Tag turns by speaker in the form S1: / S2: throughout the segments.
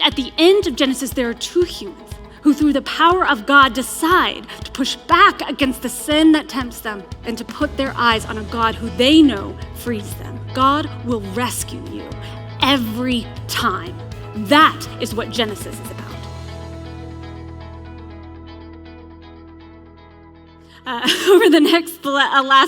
S1: at the end of Genesis, there are two humans who, through the power of God, decide to push back against the sin that tempts them and to put their eyes on a God who they know frees them. God will rescue you every time. That is what Genesis is about. Over the last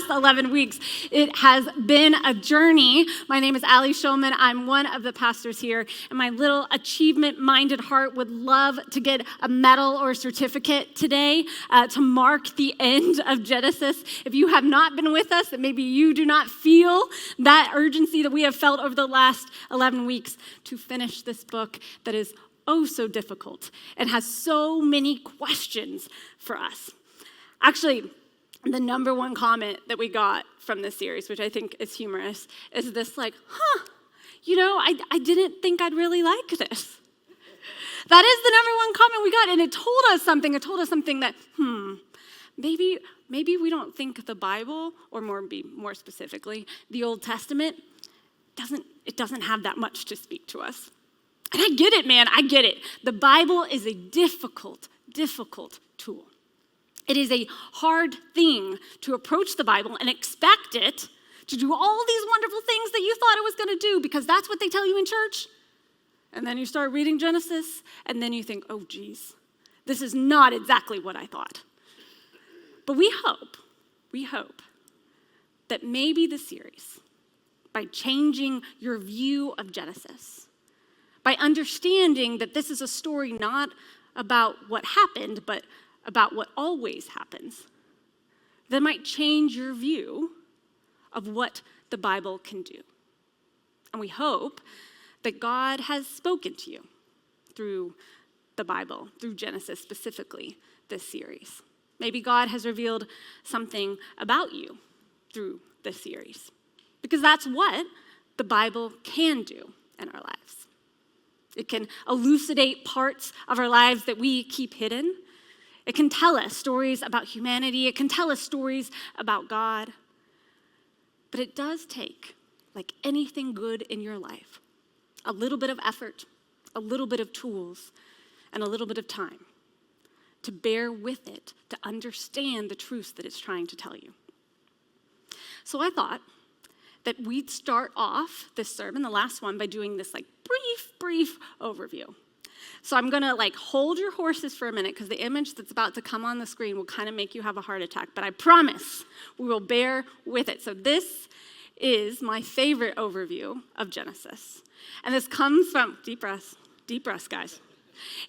S1: 11 weeks, it has been a journey. My name is Allie. I'm one of the pastors here, and my little achievement-minded heart would love to get a medal or a certificate today to mark the end of Genesis. If you have not been with us, that maybe you do not feel that urgency that we have felt over the last 11 weeks to finish this book that is oh so difficult and has so many questions for us. Actually, the number one comment that we got from this series, which I think is humorous, is this I didn't think I'd really like this. That is the number one comment we got, and it told us something. It told us something that, maybe we don't think the Bible, or more specifically, the Old Testament, doesn't have that much to speak to us. And I get it, man, I get it. The Bible is a difficult tool. It is a hard thing to approach the Bible and expect it to do all these wonderful things that you thought it was going to do because that's what they tell you in church. And then you start reading Genesis, and then you think, oh, geez, this is not exactly what I thought. But we hope that maybe the series, by changing your view of Genesis, by understanding that this is a story not about what happened, but about what always happens, that might change your view of what the Bible can do. And we hope that God has spoken to you through the Bible, through Genesis specifically, this series. Maybe God has revealed something about you through this series, because that's what the Bible can do in our lives. It can elucidate parts of our lives that we keep hidden. It can tell us stories about humanity. It can tell us stories about God. But it does take, like anything good in your life, a little bit of effort, a little bit of tools, and a little bit of time to bear with it, to understand the truths that it's trying to tell you. So I thought that we'd start off this sermon, the last one, by doing this brief overview. So I'm going to hold your horses for a minute because the image that's about to come on the screen will kind of make you have a heart attack, but I promise we will bear with it. So this is my favorite overview of Genesis. And this comes from, deep breaths, guys.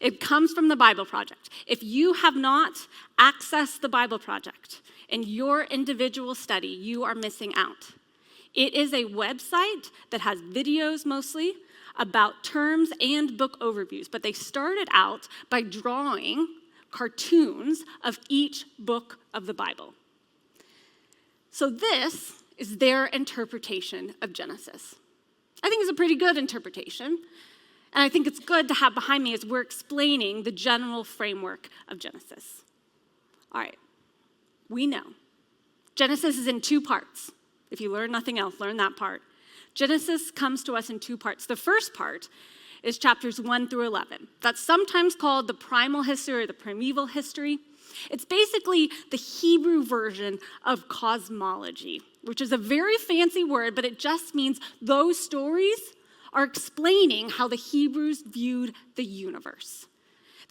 S1: It comes from the Bible Project. If you have not accessed the Bible Project in your individual study, you are missing out. It is a website that has videos mostly about terms and book overviews, but they started out by drawing cartoons of each book of the Bible. So this is their interpretation of Genesis. I think it's a pretty good interpretation, and I think it's good to have behind me as we're explaining the general framework of Genesis. All right, we know Genesis is in two parts. If you learn nothing else, learn that part. Genesis comes to us in two parts. The first part is chapters 1 through 11. That's sometimes called the primal history or the primeval history. It's basically the Hebrew version of cosmology, which is a very fancy word, but it just means those stories are explaining how the Hebrews viewed the universe.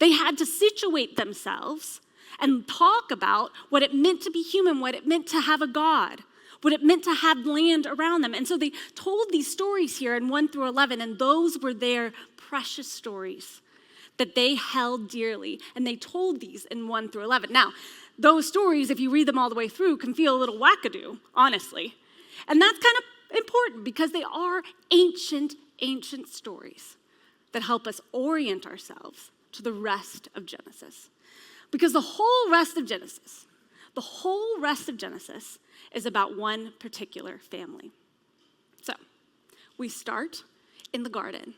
S1: They had to situate themselves and talk about what it meant to be human, what it meant to have a God, what it meant to have land around them. And so they told these stories here in 1 through 11, and those were their precious stories that they held dearly. And they told these in 1 through 11. Now, those stories, if you read them all the way through, can feel a little wackadoo, honestly. And that's kind of important because they are ancient stories that help us orient ourselves to the rest of Genesis. Because the whole rest of Genesis is about one particular family. So, we start in the garden.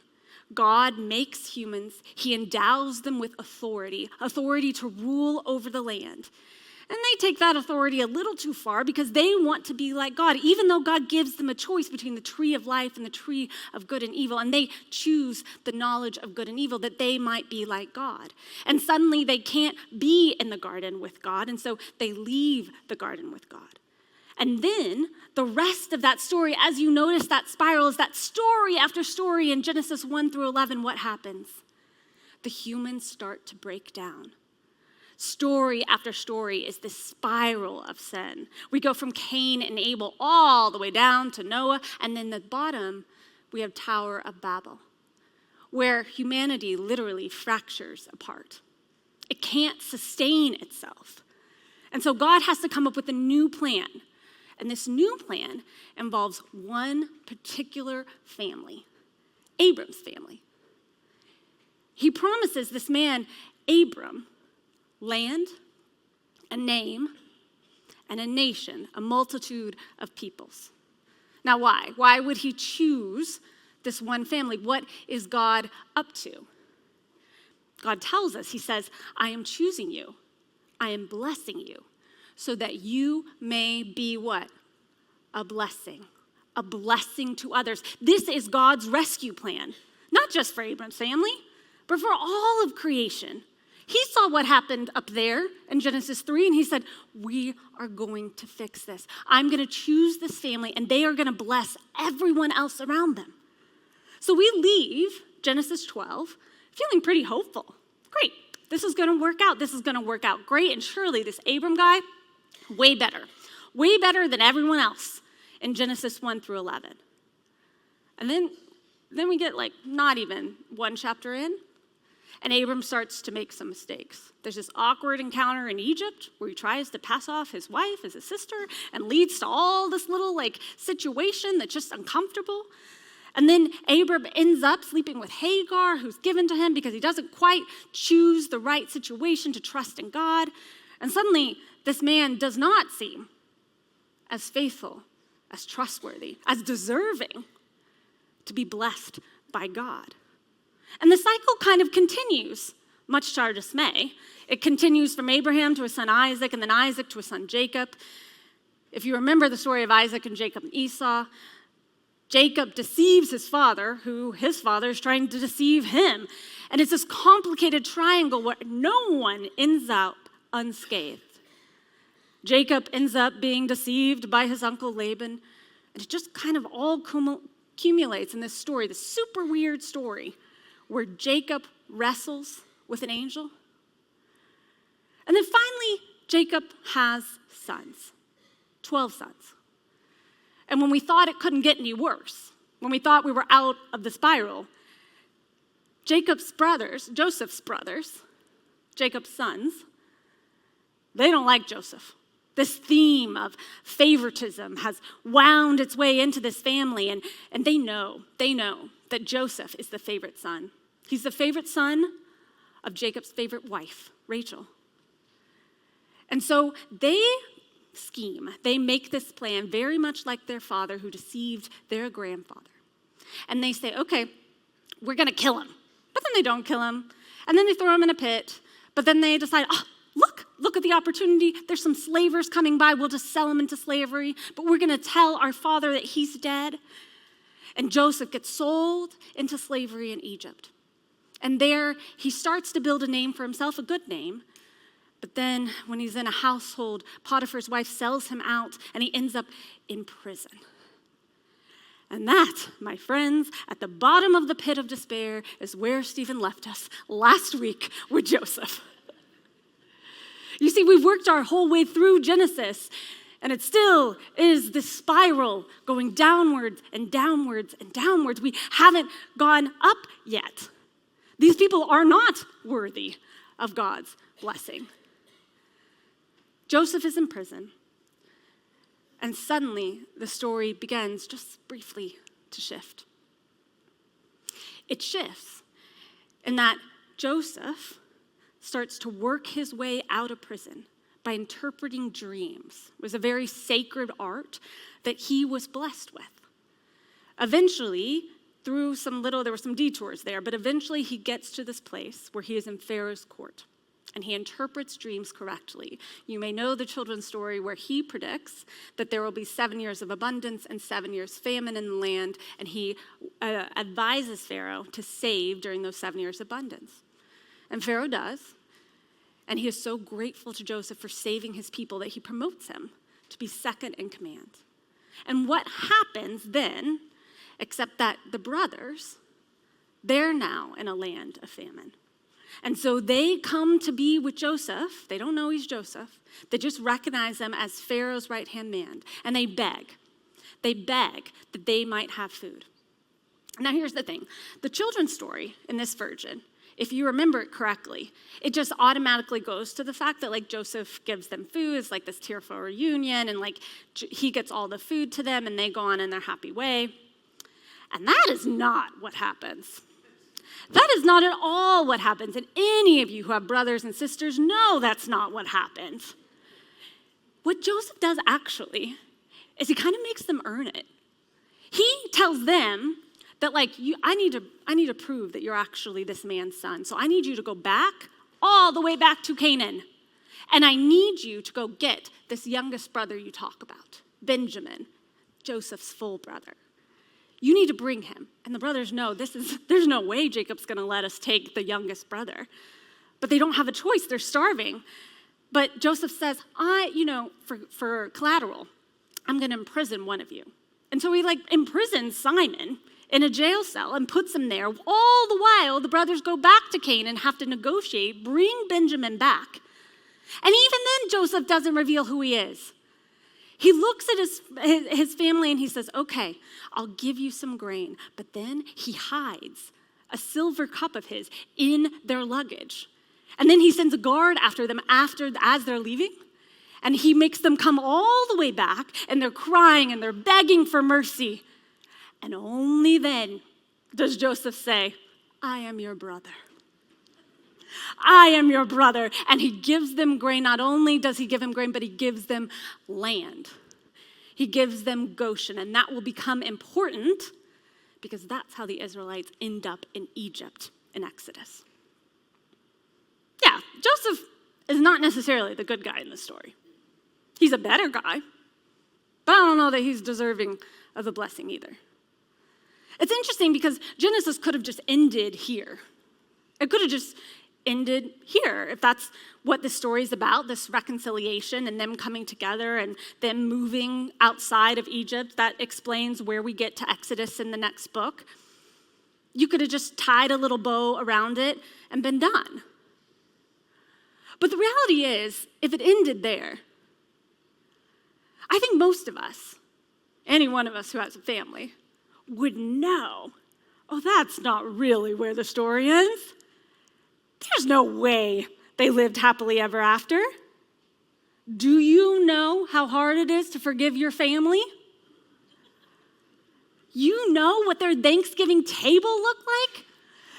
S1: God makes humans. He endows them with authority to rule over the land. And they take that authority a little too far because they want to be like God, even though God gives them a choice between the tree of life and the tree of good and evil. And they choose the knowledge of good and evil that they might be like God. And suddenly they can't be in the garden with God. And so they leave the garden with God. And then the rest of that story, as you notice that spiral, is that story after story in Genesis 1 through 11, what happens? The humans start to break down. Story after story is this spiral of sin. We go from Cain and Abel all the way down to Noah, and then the bottom, we have Tower of Babel, where humanity literally fractures apart. It can't sustain itself. And so God has to come up with a new plan. And this new plan involves one particular family, Abram's family. He promises this man, Abram, land, a name, and a nation, a multitude of peoples. Now, why? Why would he choose this one family? What is God up to? God tells us, he says, I am choosing you. I am blessing you so that you may be what? A blessing to others. This is God's rescue plan, not just for Abram's family, but for all of creation. He saw what happened up there in Genesis 3, and he said, we are going to fix this. I'm going to choose this family, and they are going to bless everyone else around them. So we leave Genesis 12 feeling pretty hopeful. Great, this is going to work out. This is going to work out great, and surely this Abram guy, way better than everyone else in Genesis 1 through 11. And then we get like not even one chapter in, and Abram starts to make some mistakes. There's this awkward encounter in Egypt where he tries to pass off his wife as his sister and leads to all this little situation that's just uncomfortable. And then Abram ends up sleeping with Hagar, who's given to him because he doesn't quite choose the right situation to trust in God. And suddenly, this man does not seem as faithful, as trustworthy, as deserving to be blessed by God. And the cycle kind of continues, much to our dismay. It continues from Abraham to his son Isaac, and then Isaac to his son Jacob. If you remember the story of Isaac and Jacob and Esau, Jacob deceives his father, who his father is trying to deceive him. And it's this complicated triangle where no one ends up unscathed. Jacob ends up being deceived by his uncle Laban, and it just kind of all accumulates in this story, this super weird story, where Jacob wrestles with an angel. And then finally, Jacob has sons, 12 sons. And when we thought it couldn't get any worse, when we thought we were out of the spiral, Joseph's brothers, Jacob's sons, they don't like Joseph. This theme of favoritism has wound its way into this family, and they know that Joseph is the favorite son. He's the favorite son of Jacob's favorite wife, Rachel. And so they scheme, they make this plan very much like their father who deceived their grandfather. And they say, okay, we're going to kill him. But then they don't kill him. And then they throw him in a pit. But then they decide, look at the opportunity. There's some slavers coming by. We'll just sell him into slavery. But we're going to tell our father that he's dead. And Joseph gets sold into slavery in Egypt. And there he starts to build a name for himself, a good name. But then when he's in a household, Potiphar's wife sells him out and he ends up in prison. And that, my friends, at the bottom of the pit of despair is where Stephen left us last week with Joseph. You see, we've worked our whole way through Genesis, and it still is this spiral going downwards and downwards and downwards. We haven't gone up yet. These people are not worthy of God's blessing. Joseph is in prison, and suddenly the story begins just briefly to shift. It shifts in that Joseph starts to work his way out of prison by interpreting dreams. It was a very sacred art that he was blessed with. Eventually, there were some detours there, but eventually he gets to this place where he is in Pharaoh's court. and he interprets dreams correctly. You may know the children's story where he predicts that there will be 7 years of abundance and 7 years famine in the land, and he advises Pharaoh to save during those 7 years of abundance. And Pharaoh does, and he is so grateful to Joseph for saving his people that he promotes him to be second in command. And what happens then, except that the brothers, they're now in a land of famine. And so they come to be with Joseph. They don't know he's Joseph. They just recognize him as Pharaoh's right-hand man. And they beg. They beg that they might have food. Now here's the thing. The children's story in this version, if you remember it correctly, it just automatically goes to the fact that like Joseph gives them food. It's like this tearful reunion, and like he gets all the food to them and they go on in their happy way. And that is not what happens. That is not at all what happens. And any of you who have brothers and sisters know that's not what happens. What Joseph does actually is he kind of makes them earn it. He tells them that like, I need to prove that you're actually this man's son. So I need you to go back, all the way back to Canaan. And I need you to go get this youngest brother you talk about, Benjamin, Joseph's full brother. You need to bring him. And the brothers know there's no way Jacob's going to let us take the youngest brother. But they don't have a choice. They're starving. But Joseph says, for collateral, I'm going to imprison one of you. And so he imprisons Simon in a jail cell and puts him there. All the while, the brothers go back to Canaan and have to negotiate, bring Benjamin back. And even then, Joseph doesn't reveal who he is. He looks at his family and he says, okay, I'll give you some grain. But then he hides a silver cup of his in their luggage. And then he sends a guard after them as they're leaving. And he makes them come all the way back, and they're crying and they're begging for mercy. And only then does Joseph say, I am your brother. I am your brother. And he gives them grain. Not only does he give them grain, but he gives them land. He gives them Goshen. And that will become important because that's how the Israelites end up in Egypt in Exodus. Yeah, Joseph is not necessarily the good guy in this story. He's a better guy, but I don't know that he's deserving of the blessing either. It's interesting because Genesis could have just ended here. It could have just ended here, if that's what the story's about, this reconciliation and them coming together and them moving outside of Egypt. That explains where we get to Exodus in the next book. You could have just tied a little bow around it and been done. But the reality is, if it ended there, I think most of us, any one of us who has a family, would know, oh, that's not really where the story ends. There's no way they lived happily ever after. Do you know how hard it is to forgive your family? You know what their Thanksgiving table looked like?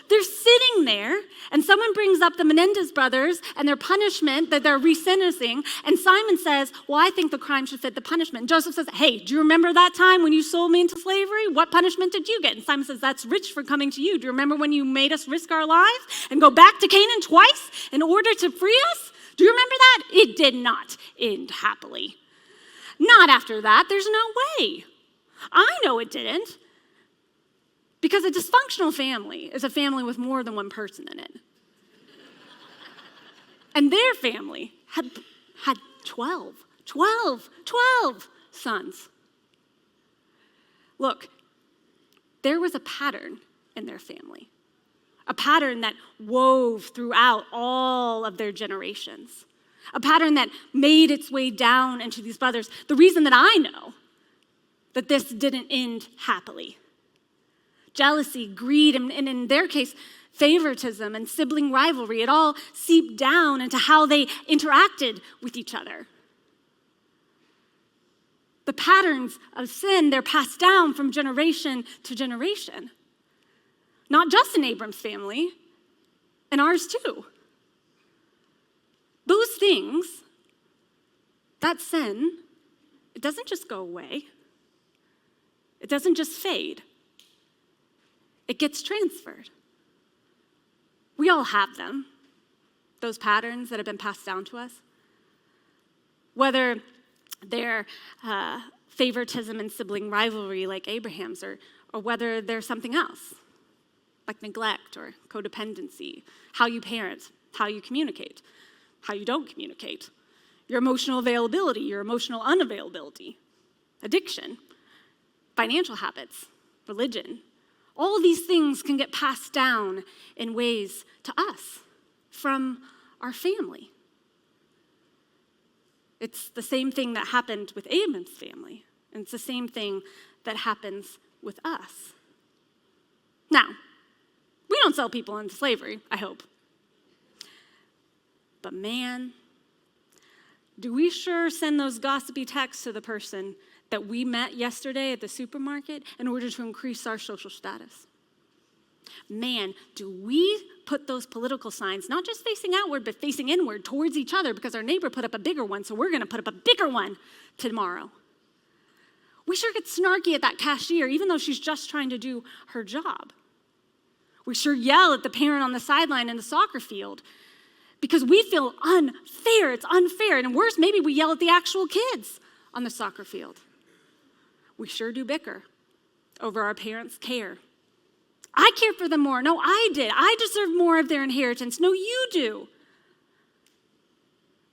S1: They're sitting there, and someone brings up the Menendez brothers and their punishment that they're resentencing, and Simon says, well, I think the crime should fit the punishment. And Joseph says, hey, do you remember that time when you sold me into slavery? What punishment did you get? And Simon says, that's rich for coming to you. Do you remember when you made us risk our lives and go back to Canaan twice in order to free us? Do you remember that? It did not end happily. Not after that. There's no way. I know it didn't. Because a dysfunctional family is a family with more than one person in it. And their family had 12 sons. Look, there was a pattern in their family, a pattern that wove throughout all of their generations, a pattern that made its way down into these brothers. The reason that I know that this didn't end happily, jealousy, greed, and in their case, favoritism and sibling rivalry, it all seeped down into how they interacted with each other. The patterns of sin, they're passed down from generation to generation. Not just in Abram's family, in ours too. Those things, that sin, it doesn't just go away. It doesn't just fade. It gets transferred. We all have them. those patterns that have been passed down to us. Whether they're favoritism and sibling rivalry like Abraham's, or whether they're something else, like neglect or codependency, how you parent, how you communicate, how you don't communicate, your emotional availability, your emotional unavailability, addiction, financial habits, religion. All these things can get passed down in ways to us from our family. It's the same thing that happened with Abram's family, and it's the same thing that happens with us. Now, we don't sell people into slavery, I hope. But man, do we sure send those gossipy texts to the person that we met yesterday at the supermarket in order to increase our social status. Man, do we put those political signs, not just facing outward, but facing inward towards each other because our neighbor put up a bigger one, so we're going to put up a bigger one tomorrow. We sure get snarky at that cashier, even though she's just trying to do her job. We sure yell at the parent on the sideline in the soccer field because we feel unfair. It's unfair. And worse, maybe we yell at the actual kids on the soccer field. We sure do bicker over our parents' care. I care for them more. No, I did. I deserve more of their inheritance. No, you do.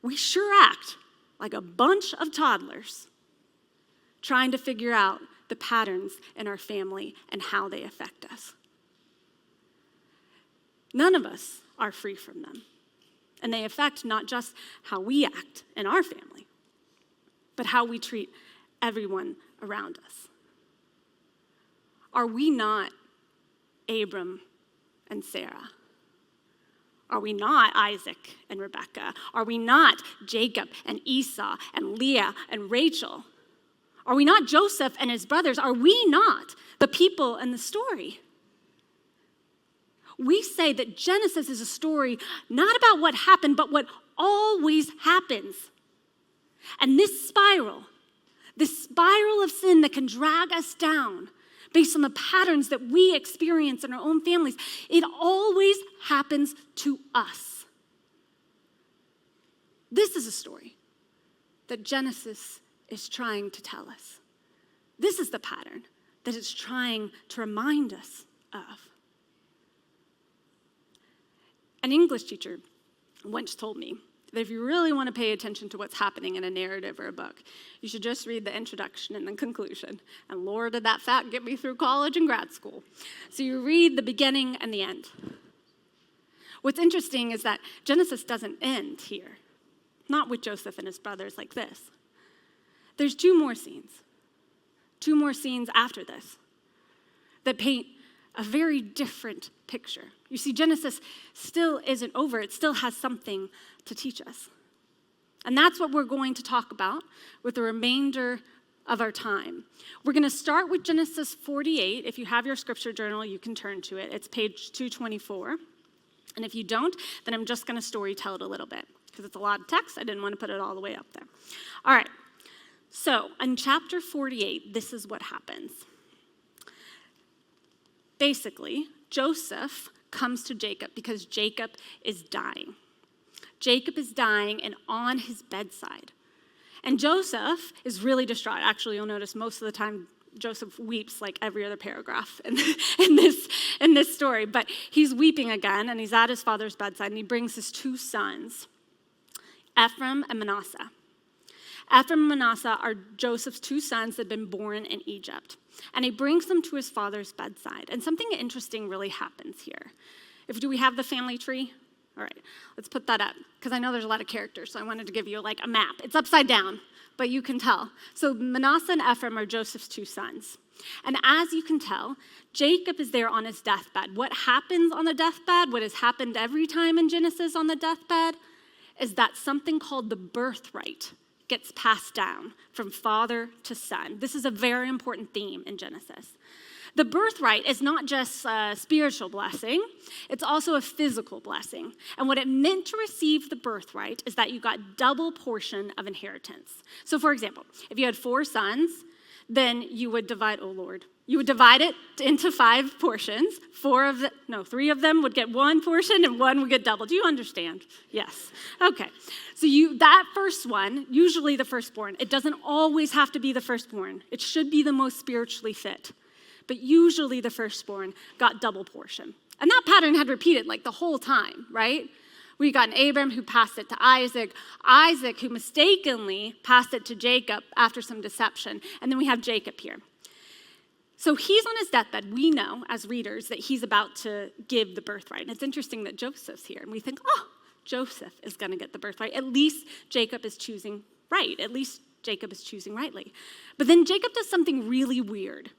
S1: We sure act like a bunch of toddlers trying to figure out the patterns in our family and how they affect us. None of us are free from them. And they affect not just how we act in our family, but how we treat everyone around us. Are we not Abram and Sarah? Are we not Isaac and Rebekah? Are we not Jacob and Esau and Leah and Rachel? Are we not Joseph and his brothers? Are we not the people in the story? We say that Genesis is a story not about what happened, but what always happens. And this spiral of sin that can drag us down based on the patterns that we experience in our own families, it always happens to us. This is a story that Genesis is trying to tell us. This is the pattern that it's trying to remind us of. An English teacher once told me that if you really want to pay attention to what's happening in a narrative or a book, you should just read the introduction and the conclusion. And Lord, did that fact get me through college and grad school. So you read the beginning and the end. What's interesting is that Genesis doesn't end here, not with Joseph and his brothers like this. There's two more scenes after this that paint a very different picture. You see, Genesis still isn't over. It still has something to teach us. And that's what we're going to talk about with the remainder of our time. We're going to start with Genesis 48. If you have your scripture journal, you can turn to it. It's page 224. And if you don't, then I'm just going to story tell it a little bit because it's a lot of text. I didn't want to put it all the way up there. All right. So in chapter 48, this is what happens. Basically, Joseph comes to Jacob because Jacob is dying. Jacob is dying and on his bedside. And Joseph is really distraught. Actually, you'll notice most of the time Joseph weeps like every other paragraph in this story. But he's weeping again, and he's at his father's bedside, and he brings his two sons, Ephraim and Manasseh. Ephraim and Manasseh are Joseph's two sons that had been born in Egypt. And he brings them to his father's bedside. And something interesting really happens here. Do we have the family tree? All right, let's put that up, because I know there's a lot of characters, so I wanted to give you like a map. It's upside down, but you can tell. So Manasseh and Ephraim are Joseph's two sons. And as you can tell, Jacob is there on his deathbed. What happens on the deathbed, what has happened every time in Genesis on the deathbed, is that something called the birthright gets passed down from father to son. This is a very important theme in Genesis. The birthright is not just a spiritual blessing, it's also a physical blessing. And what it meant to receive the birthright is that you got double portion of inheritance. So for example, if you had 4 sons, then you would divide, you would divide it into 5 portions. 3 of them would get 1 portion and 1 would get double. Do you understand? Yes. Okay. So that first one, usually the firstborn, it doesn't always have to be the firstborn. It should be the most spiritually fit. But usually the firstborn got double portion. And that pattern had repeated like the whole time, right? We got an Abram who passed it to Isaac, Isaac who mistakenly passed it to Jacob after some deception, and then we have Jacob here. So he's on his deathbed. We know as readers that he's about to give the birthright. And it's interesting that Joseph's here, and we think, Joseph is going to get the birthright. At least Jacob is choosing right. At least Jacob is choosing rightly. But then Jacob does something really weird.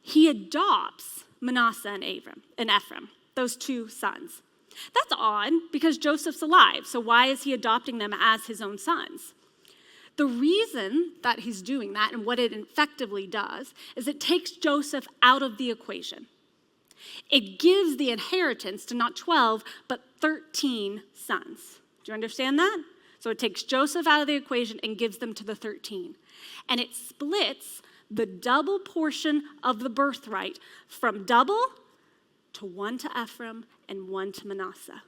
S1: He adopts Manasseh and Ephraim, those 2 sons. That's odd because Joseph's alive, so why is he adopting them as his own sons? The reason that he's doing that and what it effectively does is it takes Joseph out of the equation. It gives the inheritance to not 12, but 13 sons. Do you understand that? So it takes Joseph out of the equation and gives them to the 13. And it splits the double portion of the birthright from double to 1 to Ephraim and 1 to Manasseh.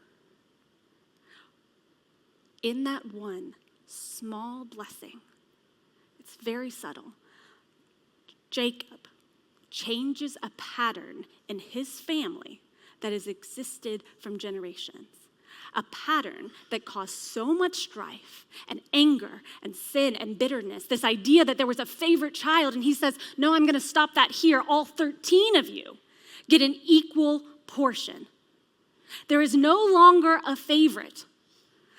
S1: In that one small blessing, it's very subtle, Jacob changes a pattern in his family that has existed from generations. A pattern that caused so much strife and anger and sin and bitterness. This idea that there was a favorite child, and he says, no, I'm going to stop that here. All 13 of you get an equal portion. There is no longer a favorite.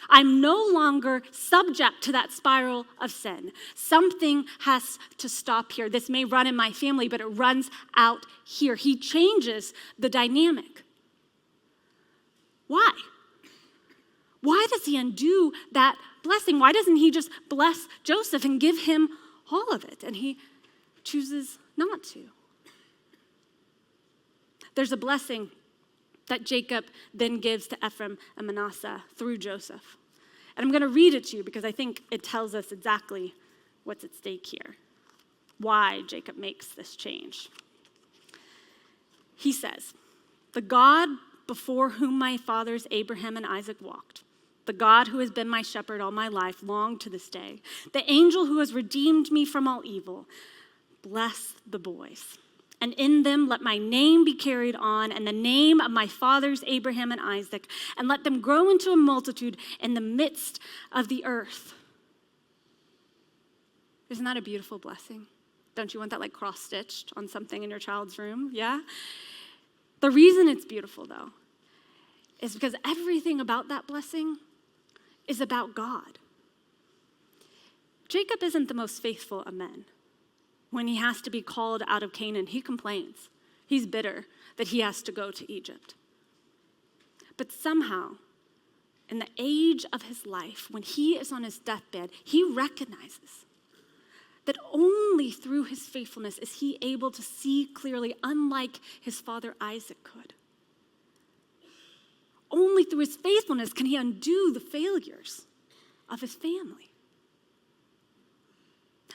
S1: I'm no longer subject to that spiral of sin. Something has to stop here. This may run in my family, but it runs out here. He changes the dynamic. Why? Why does he undo that blessing? Why doesn't he just bless Joseph and give him all of it? And he chooses not to. There's a blessing that Jacob then gives to Ephraim and Manasseh through Joseph. And I'm going to read it to you because I think it tells us exactly what's at stake here, why Jacob makes this change. He says, the God before whom my fathers Abraham and Isaac walked, the God who has been my shepherd all my life, long to this day, the angel who has redeemed me from all evil, bless the boys. And in them let my name be carried on, and the name of my fathers Abraham and Isaac, and let them grow into a multitude in the midst of the earth. Isn't that a beautiful blessing? Don't you want that like cross-stitched on something in your child's room? Yeah? The reason it's beautiful, though, is because everything about that blessing is about God. Jacob isn't the most faithful of men. When he has to be called out of Canaan, he complains. He's bitter that he has to go to Egypt. But somehow, in the age of his life, when he is on his deathbed, he recognizes that only through his faithfulness is he able to see clearly, unlike his father Isaac could. Only through his faithfulness can he undo the failures of his family.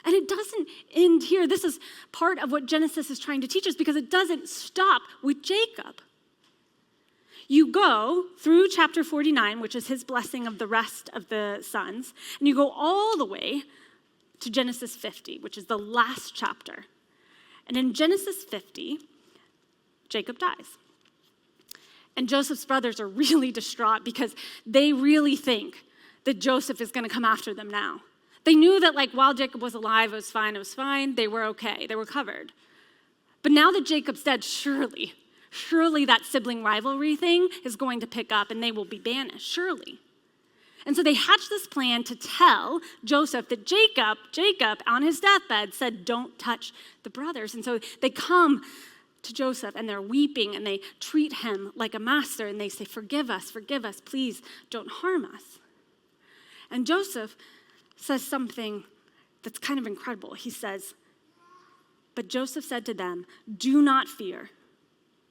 S1: And it doesn't end here. This is part of what Genesis is trying to teach us because it doesn't stop with Jacob. You go through chapter 49, which is his blessing of the rest of the sons, and you go all the way to Genesis 50, which is the last chapter. And in Genesis 50, Jacob dies. And Joseph's brothers are really distraught because they really think that Joseph is going to come after them now. They knew that while Jacob was alive, it was fine. They were okay. They were covered. But now that Jacob's dead, surely that sibling rivalry thing is going to pick up and they will be banished, surely. And so they hatched this plan to tell Joseph that Jacob on his deathbed said, don't touch the brothers. And so they come to Joseph and they're weeping and they treat him like a master and they say, forgive us, please don't harm us. And Joseph says something that's kind of incredible. He says, but Joseph said to them, do not fear,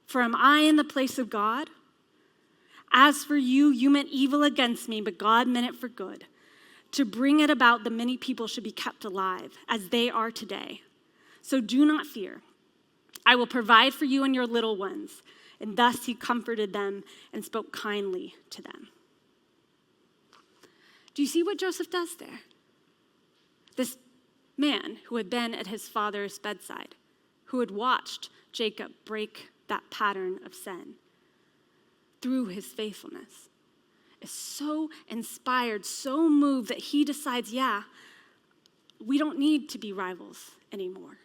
S1: for am I in the place of God? As for you, you meant evil against me, but God meant it for good, to bring it about that many people should be kept alive, as they are today. So do not fear. I will provide for you and your little ones." And thus he comforted them and spoke kindly to them. Do you see what Joseph does there? This man who had been at his father's bedside, who had watched Jacob break that pattern of sin through his faithfulness, is so inspired, so moved that he decides, we don't need to be rivals anymore.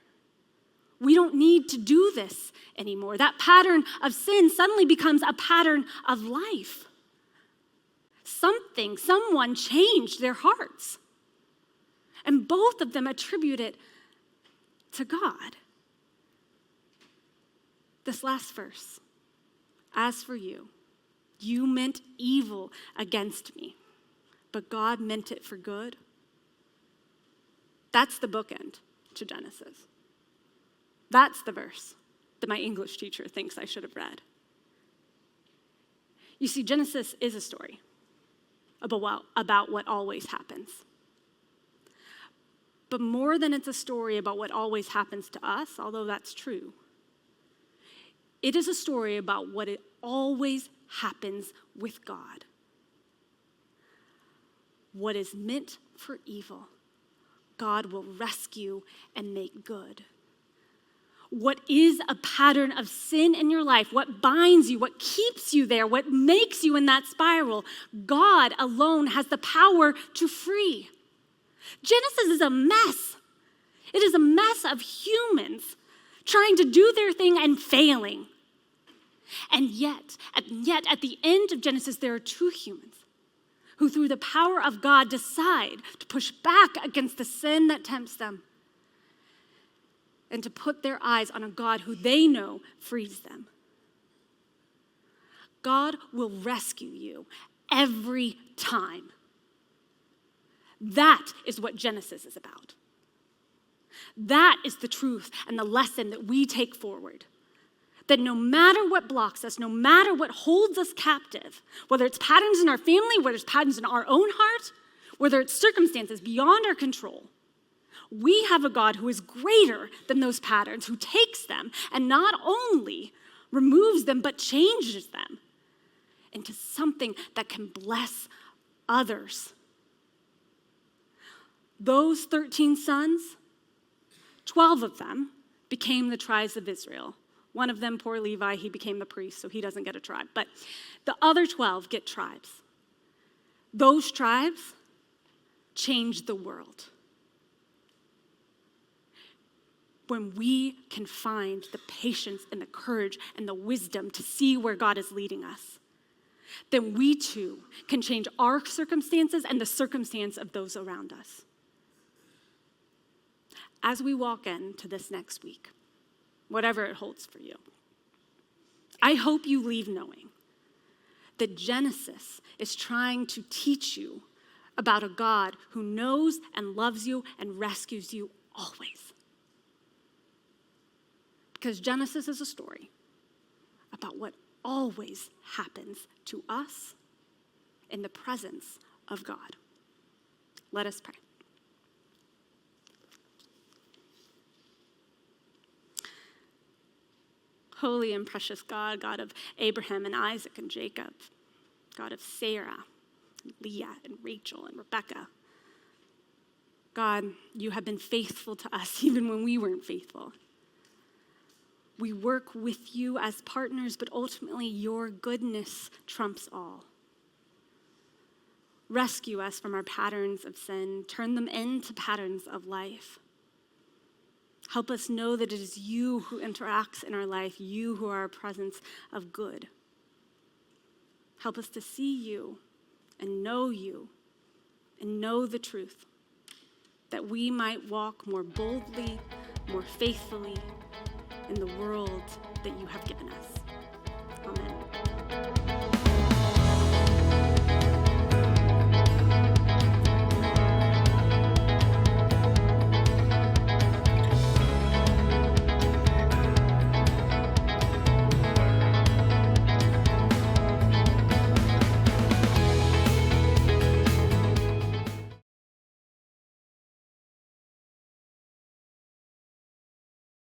S1: We don't need to do this anymore. That pattern of sin suddenly becomes a pattern of life. Someone changed their hearts. And both of them attribute it to God. This last verse, "As for you, you meant evil against me, but God meant it for good." That's the bookend to Genesis. That's the verse that my English teacher thinks I should have read. You see, Genesis is a story about what always happens. But more than it's a story about what always happens to us, although that's true, it is a story about what it always happens with God. What is meant for evil, God will rescue and make good. What is a pattern of sin in your life, what binds you, what keeps you there, what makes you in that spiral, God alone has the power to free. Genesis is a mess. It is a mess of humans trying to do their thing and failing. And yet, at the end of Genesis, there are two humans who, through the power of God, decide to push back against the sin that tempts them and to put their eyes on a God who they know frees them. God will rescue you every time. That is what Genesis is about. That is the truth and the lesson that we take forward. That no matter what blocks us, no matter what holds us captive, whether it's patterns in our family, whether it's patterns in our own heart, whether it's circumstances beyond our control, we have a God who is greater than those patterns, who takes them and not only removes them, but changes them into something that can bless others. Those 13 sons, 12 of them became the tribes of Israel. One of them, poor Levi, he became the priest, so he doesn't get a tribe. But the other 12 get tribes. Those tribes changed the world. When we can find the patience and the courage and the wisdom to see where God is leading us, then we too can change our circumstances and the circumstance of those around us. As we walk into this next week, whatever it holds for you, I hope you leave knowing that Genesis is trying to teach you about a God who knows and loves you and rescues you always. Because Genesis is a story about what always happens to us in the presence of God. Let us pray. Holy and precious God, God of Abraham and Isaac and Jacob, God of Sarah, and Leah and Rachel and Rebecca. God, you have been faithful to us even when we weren't faithful. We work with you as partners, but ultimately your goodness trumps all. Rescue us from our patterns of sin. Turn them into patterns of life. Help us know that it is you who interacts in our life, you who are a presence of good. Help us to see you and know the truth, that we might walk more boldly, more faithfully in the world that you have given us. Amen.